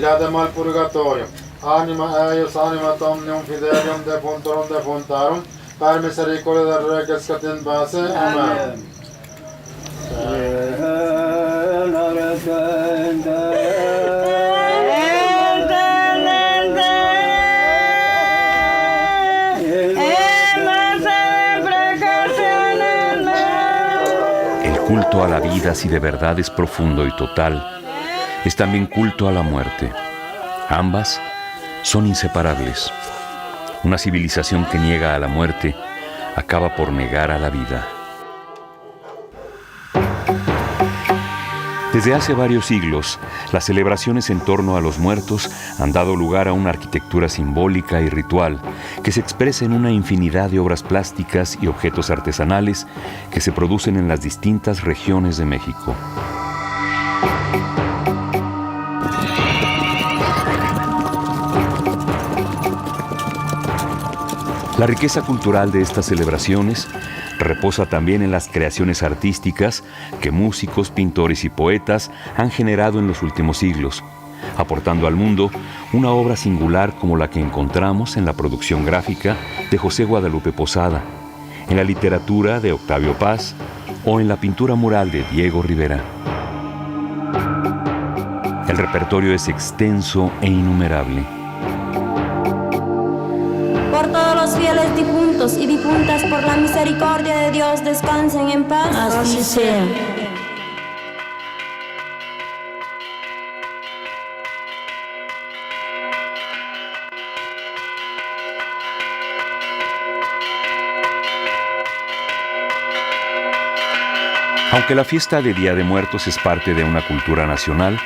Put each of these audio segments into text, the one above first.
iladem al purgatorio, anima eius animat omnium fidelium defuntorum defuntarum, per misericordia de requiescat in pace. Amen. El culto a la vida, si de verdad es profundo y total, es también culto a la muerte. Ambas son inseparables. Una civilización que niega a la muerte acaba por negar a la vida. Desde hace varios siglos, las celebraciones en torno a los muertos han dado lugar a una arquitectura simbólica y ritual que se expresa en una infinidad de obras plásticas y objetos artesanales que se producen en las distintas regiones de México. La riqueza cultural de estas celebraciones reposa también en las creaciones artísticas que músicos, pintores y poetas han generado en los últimos siglos, aportando al mundo una obra singular como la que encontramos en la producción gráfica de José Guadalupe Posada, en la literatura de Octavio Paz o en la pintura mural de Diego Rivera. El repertorio es extenso e innumerable. Por todos los fieles difuntos y difuntas, por la misericordia de Dios, descansen en paz. Así sea. Aunque la fiesta de Día de Muertos es parte de una cultura nacional,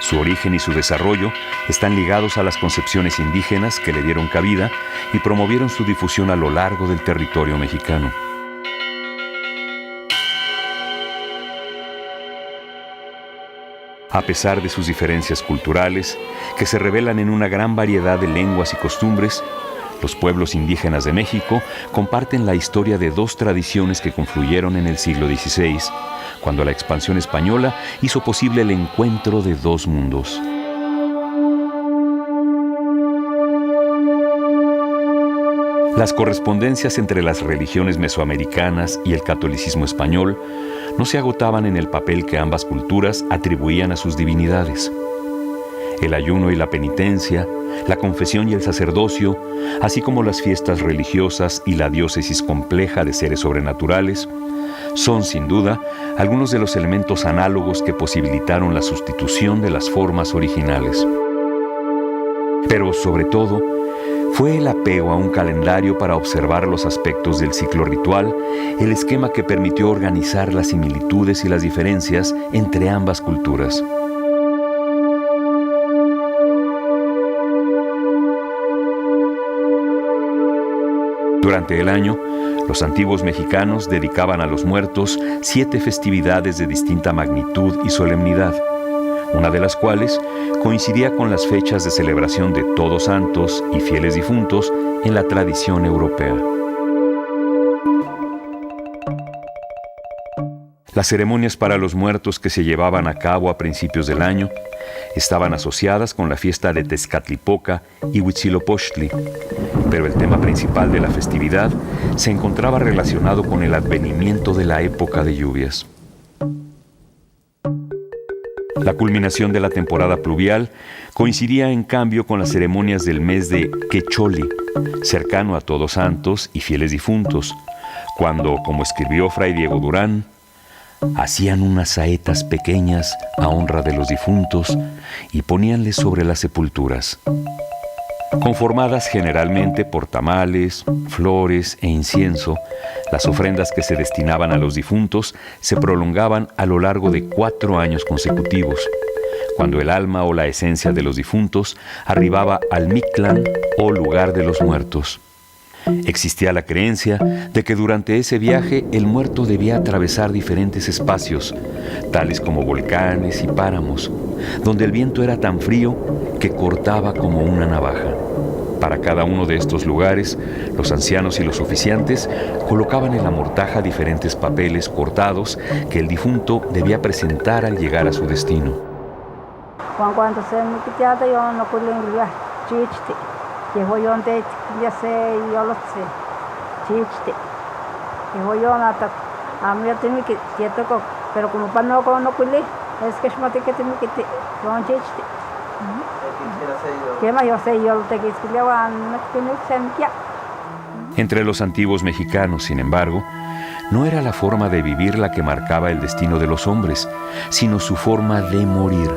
su origen y su desarrollo están ligados a las concepciones indígenas que le dieron cabida y promovieron su difusión a lo largo del territorio mexicano. A pesar de sus diferencias culturales, que se revelan en una gran variedad de lenguas y costumbres, los pueblos indígenas de México comparten la historia de dos tradiciones que confluyeron en el siglo XVI, cuando la expansión española hizo posible el encuentro de dos mundos. Las correspondencias entre las religiones mesoamericanas y el catolicismo español no se agotaban en el papel que ambas culturas atribuían a sus divinidades. El ayuno y la penitencia, la confesión y el sacerdocio, así como las fiestas religiosas y la diócesis compleja de seres sobrenaturales, son, sin duda, algunos de los elementos análogos que posibilitaron la sustitución de las formas originales. Pero, sobre todo, fue el apego a un calendario para observar los aspectos del ciclo ritual el esquema que permitió organizar las similitudes y las diferencias entre ambas culturas. Durante el año, los antiguos mexicanos dedicaban a los muertos 7 festividades de distinta magnitud y solemnidad, una de las cuales coincidía con las fechas de celebración de Todos Santos y Fieles Difuntos en la tradición europea. Las ceremonias para los muertos que se llevaban a cabo a principios del año estaban asociadas con la fiesta de Tezcatlipoca y Huitzilopochtli, pero el tema principal de la festividad se encontraba relacionado con el advenimiento de la época de lluvias. La culminación de la temporada pluvial coincidía en cambio con las ceremonias del mes de Quecholi, cercano a Todos Santos y Fieles Difuntos, cuando, como escribió Fray Diego Durán, hacían unas saetas pequeñas a honra de los difuntos y poníanles sobre las sepulturas, conformadas generalmente por tamales, flores e incienso. Las ofrendas que se destinaban a los difuntos se prolongaban a lo largo de 4 años consecutivos, cuando el alma o la esencia de los difuntos arribaba al Mictlán o lugar de los muertos. Existía la creencia de que durante ese viaje el muerto debía atravesar diferentes espacios, tales como volcanes y páramos, donde el viento era tan frío que cortaba como una navaja. Para cada uno de estos lugares, los ancianos y los oficiantes colocaban en la mortaja diferentes papeles cortados que el difunto debía presentar al llegar a su destino. cuando se me quitaba yo no pude ir chichte que voy yo de ya sé yo lo sé chichte que voy yo nata a mí tengo que toco pero como para no pude es que es más que tengo que con chichte que más yo sé yo lo te que le van no tiene que Entre los antiguos mexicanos, sin embargo, no era la forma de vivir la que marcaba el destino de los hombres, sino su forma de morir.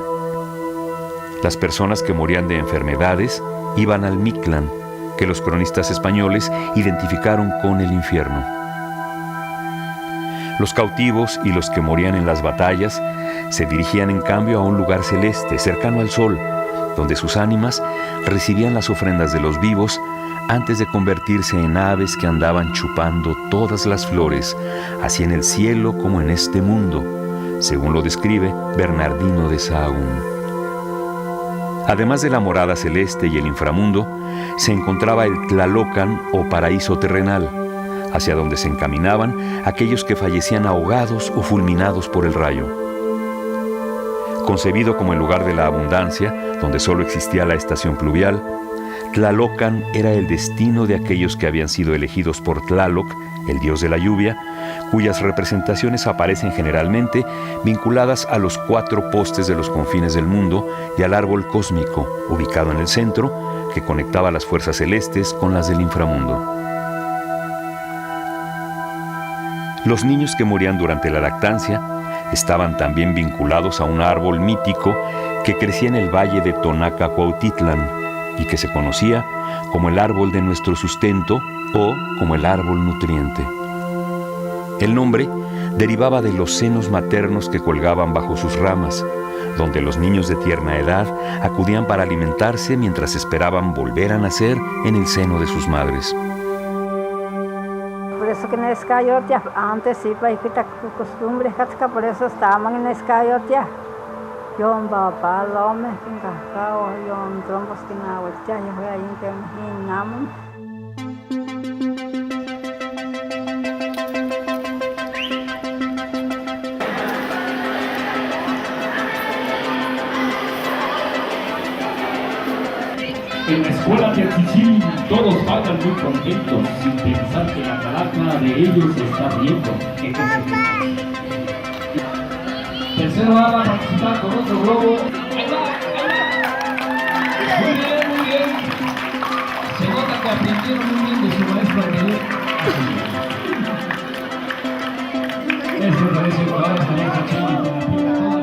Las personas que morían de enfermedades iban al Mictlán, que los cronistas españoles identificaron con el infierno. Los cautivos y los que morían en las batallas se dirigían en cambio a un lugar celeste, cercano al sol, donde sus ánimas recibían las ofrendas de los vivos antes de convertirse en aves que andaban chupando todas las flores, así en el cielo como en este mundo, según lo describe Bernardino de Sahagún. Además de la morada celeste y el inframundo, se encontraba el Tlalocan o paraíso terrenal, hacia donde se encaminaban aquellos que fallecían ahogados o fulminados por el rayo. Concebido como el lugar de la abundancia, donde solo existía la estación pluvial, Tlalocan era el destino de aquellos que habían sido elegidos por Tlaloc, el dios de la lluvia, cuyas representaciones aparecen generalmente vinculadas a los 4 postes de los confines del mundo y al árbol cósmico, ubicado en el centro, que conectaba las fuerzas celestes con las del inframundo. Los niños que morían durante la lactancia estaban también vinculados a un árbol mítico que crecía en el valle de Tonaca-Cuautitlán y que se conocía como el árbol de nuestro sustento o como el árbol nutriente. El nombre derivaba de los senos maternos que colgaban bajo sus ramas, donde los niños de tierna edad acudían para alimentarse mientras esperaban volver a nacer en el seno de sus madres. Por eso que en Escayotia, antes sí, para que costumbre, por eso estaban en Escayotia. Yo un papá, el hombre, que encajado, yo un trombos que no hago, yo voy ahí que me llaman. En la escuela de Chichín todos vayan muy contentos, sin pensar que la calaca de ellos se está viendo. Tercero va a participar con otro globo. ¡Ahí va! Muy bien, muy bien. Se nota que aprendieron muy bien de su maestro anterior. Eso parece que ahora está Chichín con la pinta toda.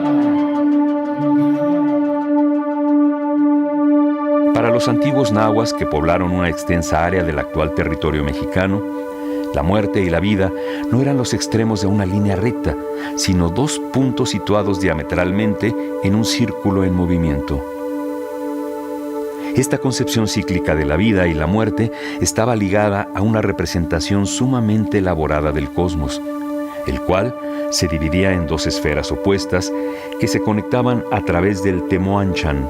Para los antiguos nahuas que poblaron una extensa área del actual territorio mexicano, la muerte y la vida no eran los extremos de una línea recta, sino 2 puntos situados diametralmente en un círculo en movimiento. Esta concepción cíclica de la vida y la muerte estaba ligada a una representación sumamente elaborada del cosmos, el cual se dividía en 2 esferas opuestas que se conectaban a través del Temoanchan,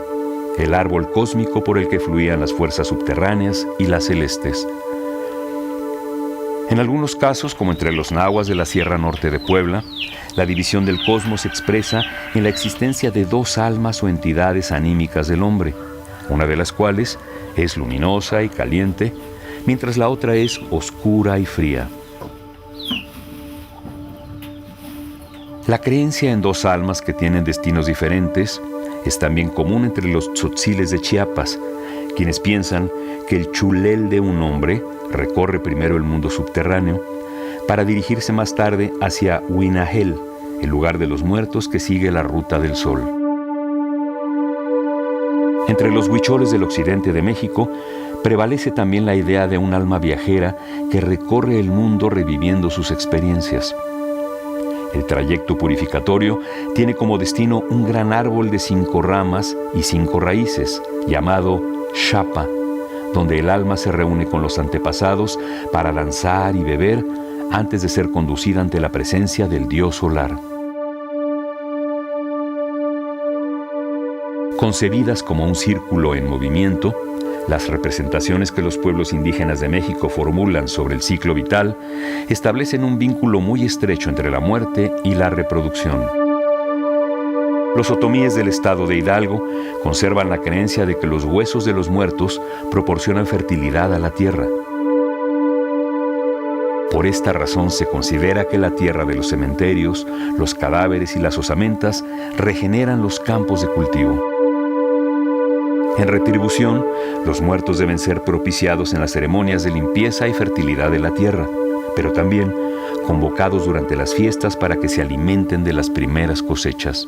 el árbol cósmico por el que fluían las fuerzas subterráneas y las celestes. En algunos casos, como entre los nahuas de la Sierra Norte de Puebla, la división del cosmos se expresa en la existencia de 2 almas o entidades anímicas del hombre, una de las cuales es luminosa y caliente, mientras la otra es oscura y fría. La creencia en 2 almas que tienen destinos diferentes es también común entre los tzotziles de Chiapas, quienes piensan que el chulel de un hombre recorre primero el mundo subterráneo para dirigirse más tarde hacia Huinahel, el lugar de los muertos que sigue la ruta del sol. Entre los huicholes del occidente de México prevalece también la idea de un alma viajera que recorre el mundo reviviendo sus experiencias. El trayecto purificatorio tiene como destino un gran árbol de 5 ramas y 5 raíces, llamado Xapa, donde el alma se reúne con los antepasados para danzar y beber antes de ser conducida ante la presencia del dios solar. Concebidas como un círculo en movimiento, las representaciones que los pueblos indígenas de México formulan sobre el ciclo vital establecen un vínculo muy estrecho entre la muerte y la reproducción. Los otomíes del estado de Hidalgo conservan la creencia de que los huesos de los muertos proporcionan fertilidad a la tierra. Por esta razón se considera que la tierra de los cementerios, los cadáveres y las osamentas regeneran los campos de cultivo. En retribución, los muertos deben ser propiciados en las ceremonias de limpieza y fertilidad de la tierra, pero también convocados durante las fiestas para que se alimenten de las primeras cosechas.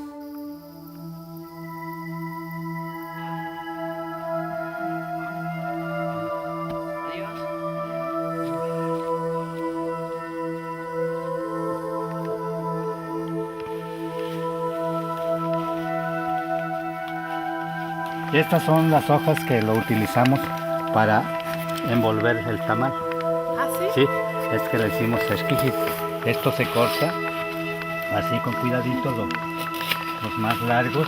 Estas son las hojas que lo utilizamos para envolver el tamal. ¿Ah, sí? Sí, es que le decimos esquijit. Esto se corta así con cuidadito, los más largos.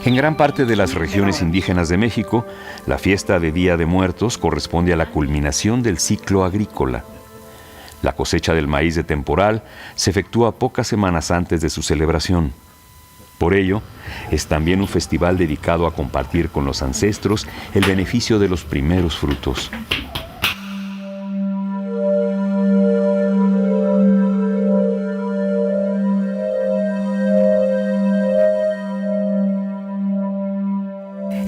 En gran parte de las regiones indígenas de México, la fiesta de Día de Muertos corresponde a la culminación del ciclo agrícola. La cosecha del maíz de temporal se efectúa pocas semanas antes de su celebración. Por ello, es también un festival dedicado a compartir con los ancestros el beneficio de los primeros frutos.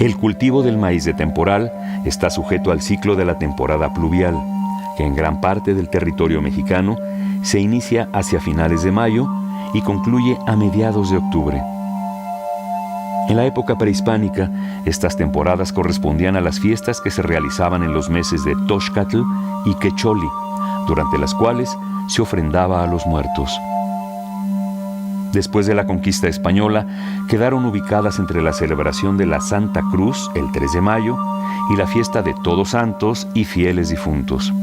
El cultivo del maíz de temporal está sujeto al ciclo de la temporada pluvial, que en gran parte del territorio mexicano se inicia hacia finales de mayo y concluye a mediados de octubre. En la época prehispánica, estas temporadas correspondían a las fiestas que se realizaban en los meses de Toxcatl y Quecholi, durante las cuales se ofrendaba a los muertos. Después de la conquista española, quedaron ubicadas entre la celebración de la Santa Cruz, el 3 de mayo, y la fiesta de Todos Santos y Fieles Difuntos.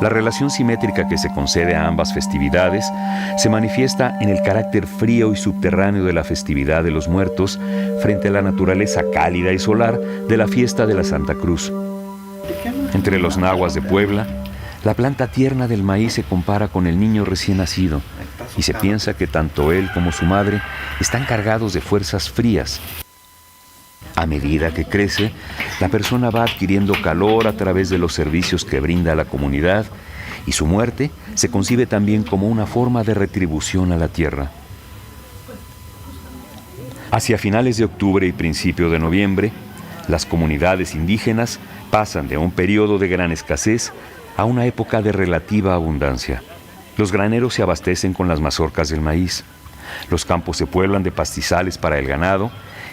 La relación simétrica que se concede a ambas festividades se manifiesta en el carácter frío y subterráneo de la festividad de los muertos frente a la naturaleza cálida y solar de la fiesta de la Santa Cruz. Entre los nahuas de Puebla, la planta tierna del maíz se compara con el niño recién nacido y se piensa que tanto él como su madre están cargados de fuerzas frías. A medida que crece, la persona va adquiriendo calor a través de los servicios que brinda a la comunidad y su muerte se concibe también como una forma de retribución a la tierra. Hacia finales de octubre y principio de noviembre, las comunidades indígenas pasan de un periodo de gran escasez a una época de relativa abundancia. Los graneros se abastecen con las mazorcas del maíz. Los campos se pueblan de pastizales para el ganado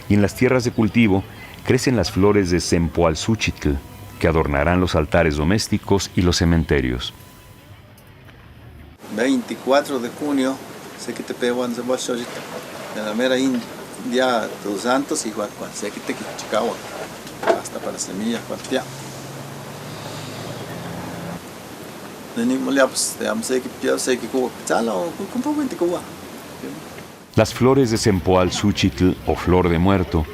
y en las tierras de cultivo crecen las flores de Cempalzúchitl, que adornarán los altares domésticos y los cementerios. 24 de junio, se que te pego en la mera India, Todos Santos y Huacuan, se que te Chicago, hasta para semillas, Huatia. Las flores de Cempalzúchitl o flor de muerto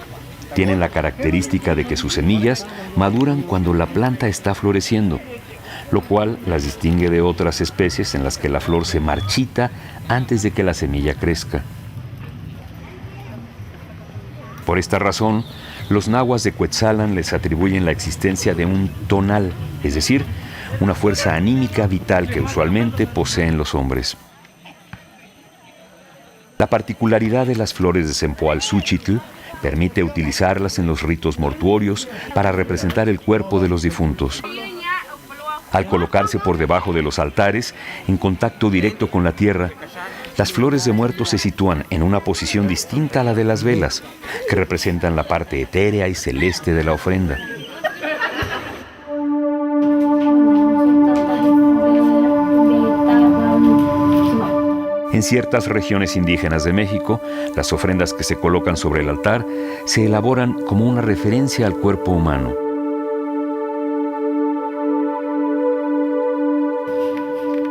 tienen la característica de que sus semillas maduran cuando la planta está floreciendo, lo cual las distingue de otras especies en las que la flor se marchita antes de que la semilla crezca. Por esta razón, los nahuas de Cuetzalan les atribuyen la existencia de un tonal, es decir, una fuerza anímica vital que usualmente poseen los hombres. La particularidad de las flores de Cempalzúchitl permite utilizarlas en los ritos mortuorios para representar el cuerpo de los difuntos. Al colocarse por debajo de los altares, en contacto directo con la tierra, las flores de muerto se sitúan en una posición distinta a la de las velas, que representan la parte etérea y celeste de la ofrenda. En ciertas regiones indígenas de México, las ofrendas que se colocan sobre el altar se elaboran como una referencia al cuerpo humano.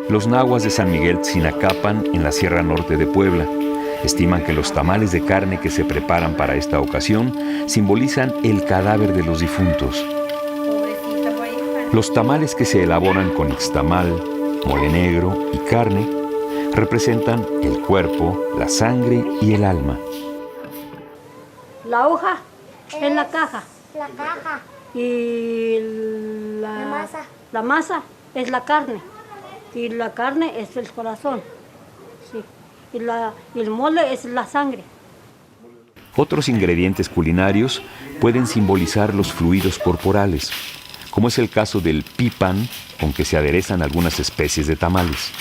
Los nahuas de San Miguel Tzinacapan, en la Sierra Norte de Puebla, estiman que los tamales de carne que se preparan para esta ocasión simbolizan el cadáver de los difuntos. Los tamales que se elaboran con ixtamal, mole negro y carne representan el cuerpo, la sangre y el alma. La hoja es la caja La caja. y masa. la masa es la carne y la carne es el corazón. Sí. Y el mole es la sangre. Otros ingredientes culinarios pueden simbolizar los fluidos corporales, como es el caso del pipan, con que se aderezan algunas especies de tamales.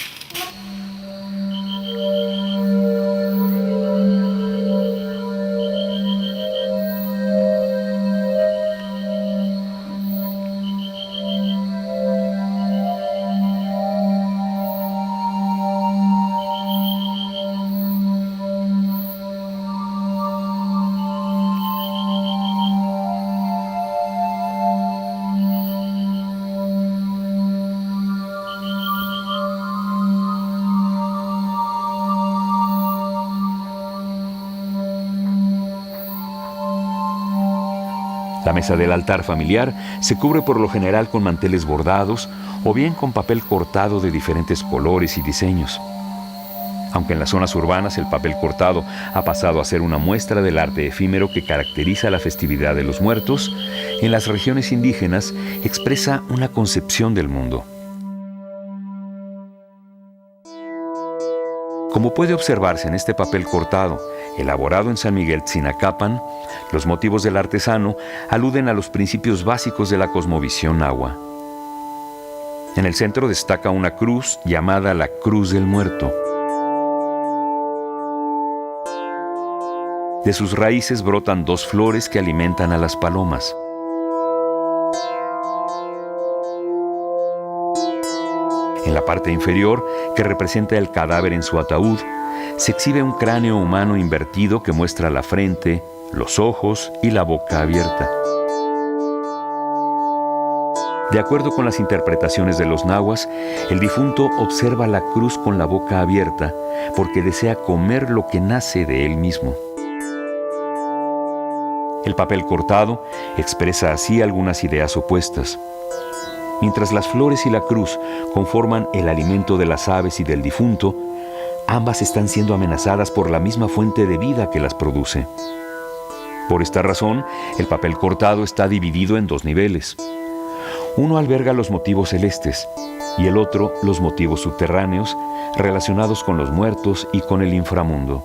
La mesa del altar familiar se cubre por lo general con manteles bordados o bien con papel cortado de diferentes colores y diseños. Aunque en las zonas urbanas el papel cortado ha pasado a ser una muestra del arte efímero que caracteriza la festividad de los muertos, en las regiones indígenas expresa una concepción del mundo. Como puede observarse en este papel cortado, elaborado en San Miguel Tzinacapan, los motivos del artesano aluden a los principios básicos de la cosmovisión nahua. En el centro destaca una cruz llamada la Cruz del Muerto. De sus raíces brotan dos flores que alimentan a las palomas. En la parte inferior, que representa el cadáver en su ataúd, se exhibe un cráneo humano invertido que muestra la frente, los ojos y la boca abierta. De acuerdo con las interpretaciones de los nahuas, el difunto observa la cruz con la boca abierta porque desea comer lo que nace de él mismo. El papel cortado expresa así algunas ideas opuestas. Mientras las flores y la cruz conforman el alimento de las aves y del difunto, ambas están siendo amenazadas por la misma fuente de vida que las produce. Por esta razón, el papel cortado está dividido en dos niveles. Uno alberga los motivos celestes y el otro los motivos subterráneos relacionados con los muertos y con el inframundo.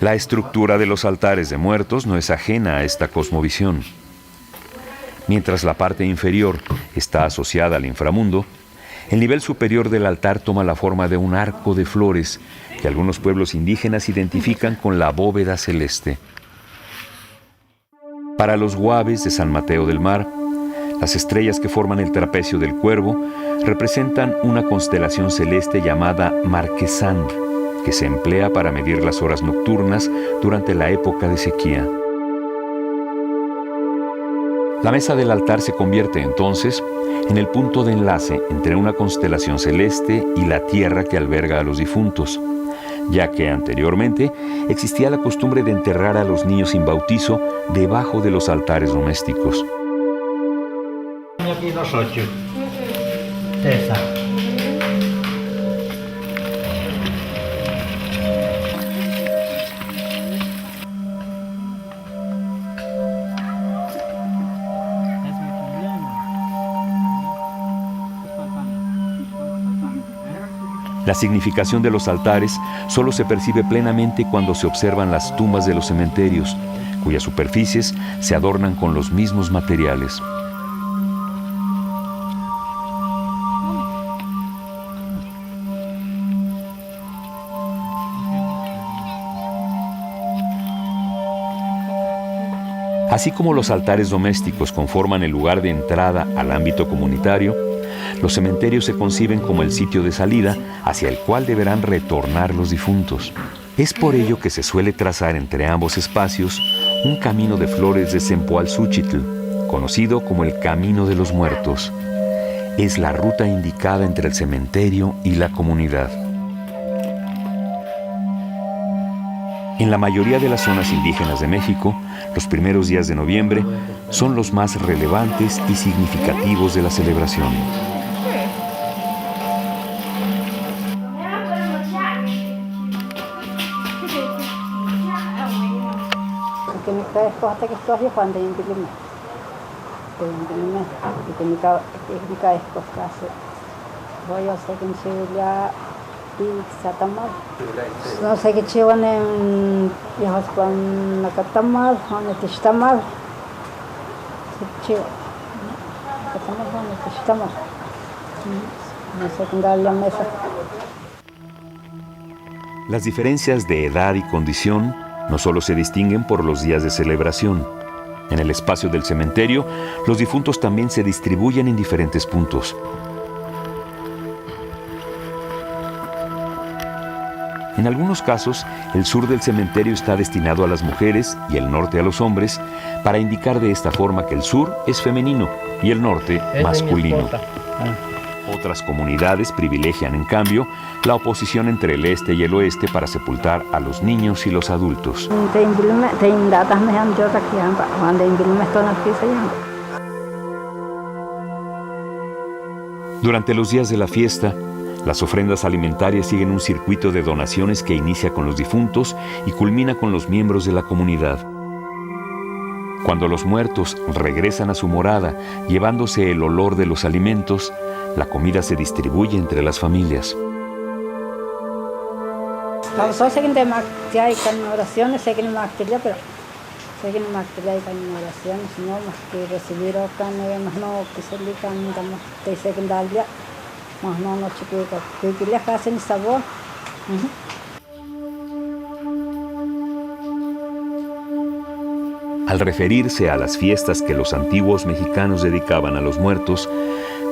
La estructura de los altares de muertos no es ajena a esta cosmovisión. Mientras la parte inferior está asociada al inframundo, el nivel superior del altar toma la forma de un arco de flores que algunos pueblos indígenas identifican con la bóveda celeste. Para los guaves de San Mateo del Mar, las estrellas que forman el trapecio del cuervo representan una constelación celeste llamada Marquesán, que se emplea para medir las horas nocturnas durante la época de sequía. La mesa del altar se convierte entonces en el punto de enlace entre una constelación celeste y la tierra que alberga a los difuntos, ya que anteriormente existía la costumbre de enterrar a los niños sin bautizo debajo de los altares domésticos. Aquí los 8. Esa. La significación de los altares solo se percibe plenamente cuando se observan las tumbas de los cementerios, cuyas superficies se adornan con los mismos materiales. Así como los altares domésticos conforman el lugar de entrada al ámbito comunitario, los cementerios se conciben como el sitio de salida hacia el cual deberán retornar los difuntos. Es por ello que se suele trazar entre ambos espacios un camino de flores de Cempoalzúchitl, conocido como el Camino de los Muertos. Es la ruta indicada entre el cementerio y la comunidad. En la mayoría de las zonas indígenas de México, los primeros días de noviembre son los más relevantes y significativos de la celebración. No sé qué chivan en hijos con la catamal, con el tishtamal. No sé qué darle la mesa. Las diferencias de edad y condición no solo se distinguen por los días de celebración. En el espacio del cementerio, los difuntos también se distribuyen en diferentes puntos. En algunos casos, el sur del cementerio está destinado a las mujeres y el norte a los hombres, para indicar de esta forma que el sur es femenino y el norte masculino. Otras comunidades privilegian, en cambio, la oposición entre el este y el oeste para sepultar a los niños y los adultos. Durante los días de la fiesta, las ofrendas alimentarias siguen un circuito de donaciones que inicia con los difuntos y culmina con los miembros de la comunidad. Cuando los muertos regresan a su morada, llevándose el olor de los alimentos, la comida se distribuye entre las familias. Solo sé que no hay oraciones, sé que no hay pero sé que no hay oraciones, no más que recibir acá, más no que se le canta, más que se que darle. No chiquitas, que le hacen sabor. Al referirse a las fiestas que los antiguos mexicanos dedicaban a los muertos,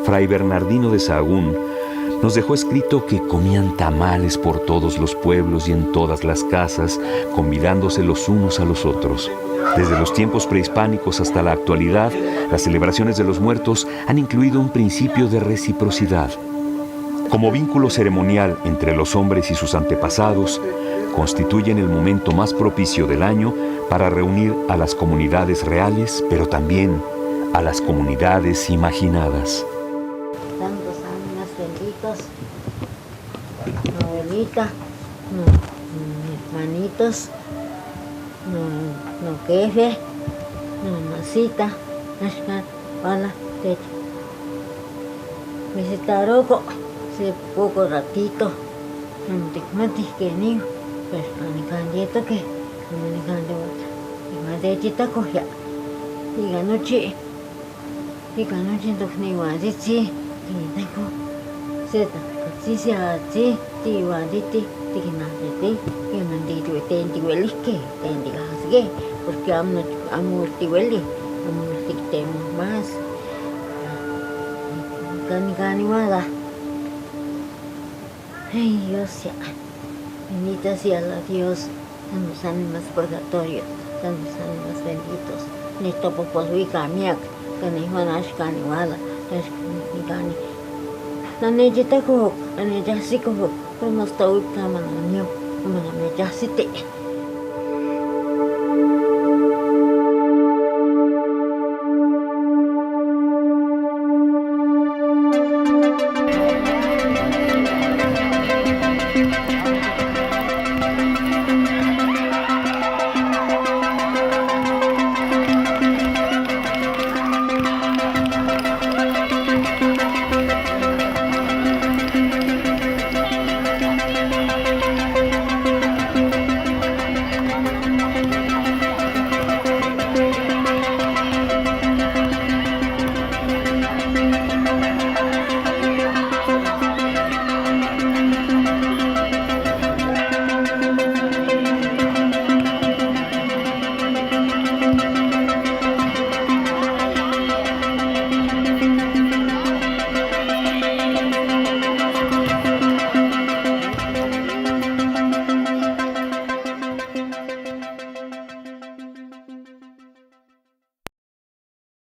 Fray Bernardino de Sahagún nos dejó escrito que comían tamales por todos los pueblos y en todas las casas, convidándose los unos a los otros. Desde los tiempos prehispánicos hasta la actualidad, las celebraciones de los muertos han incluido un principio de reciprocidad. Como vínculo ceremonial entre los hombres y sus antepasados, constituyen el momento más propicio del año para reunir a las comunidades reales, pero también a las comunidades imaginadas. Tantos ánimas benditos, abuelita, hermanitos, no jefe, no masita, ashkan, pala, techo. Visitaroco. Hace poco ratito, no te que ni, pues ni candidato que, no me candidato, y más de chita cogia, y ganoche, ni guaditi, y tengo, seta, si se hace, ti guaditi, ti que nacete, que mandito tenti hueli que, tenti gasgue, porque amo tiweli, amo tictemos más, cani guada. Ay, Dios sea, bendito sea la Dios, santos ánimas purgatorios, santos ánimas benditos, Nesto poposwika miak, kanihwanash kaniwala, kani nanejita kuhuk, anejasiko huk, pero no estoy camananio, como la mejasite.